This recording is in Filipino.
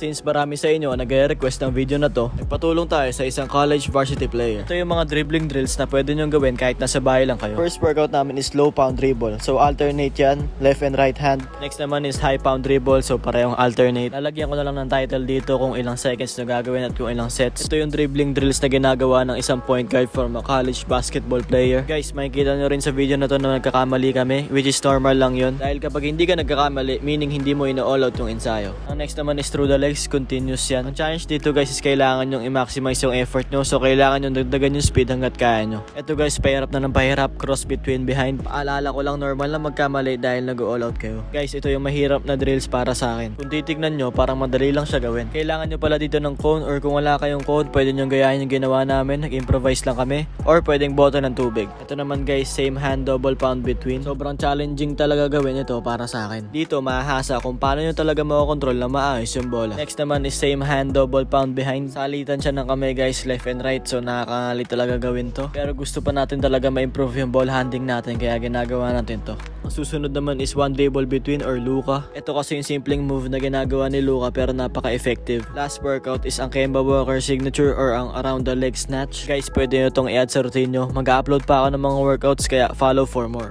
Since marami sa inyo nag-request ng video na to, nagpatulong tayo sa isang college varsity player. Ito yung mga dribbling drills na pwede nyong gawin kahit nasa bahay lang kayo. First workout namin is low pound dribble. So alternate yan, left and right hand. Next naman is high pound dribble. So parehong alternate. Lalagyan ko na lang ng title dito kung ilang seconds na gagawin at kung ilang sets. Ito yung dribbling drills na ginagawa ng isang point guard from a college basketball player. Guys, makikita nyo rin sa video na to na nagkakamali kami, which is normal lang yun. Dahil kapag hindi ka nagkakamali, meaning hindi mo ina-all out yung ensayo. Ang next naman is through the legs, continuous yan. Ang challenge dito guys is kailangan yung i-maximize yung effort nyo. So kailangan yung dagdagan yung speed hanggat kaya nyo. Ito guys, pahirap na ng pahirap, cross between behind. Paalala ko lang, normal lang magkamali dahil nag-all out kayo. Guys, ito yung mahirap na drills para sa akin. Kung titignan nyo, parang madali lang siya gawin. Kailangan nyo pala dito ng cone, or kung wala kayong cone, pwede nyo gayahin yung ginawa namin. Nag-improvise lang kami. Or pwedeng bottle ng tubig. Ito naman guys, same hand double pound between. Sobrang challenging talaga gawin ito para sa akin. Dito mahahasa kung paano nyo talaga makokontrol na maayos yung bola. Next naman is same hand double pound behind. Salitan siya ng kamay guys, left and right. So nakakangali talaga gawin to. Pero gusto pa natin talaga ma-improve yung ball handling natin, kaya ginagawa natin to. Ang susunod naman is one dribble between or Luka. Ito kasi yung simpleng move na ginagawa ni Luka pero napaka-effective. Last workout is ang Kemba Walker signature or ang around the leg snatch. Guys, pwede nyo itong i-add sa routine nyo. Mag-upload pa ako ng mga workouts kaya follow for more.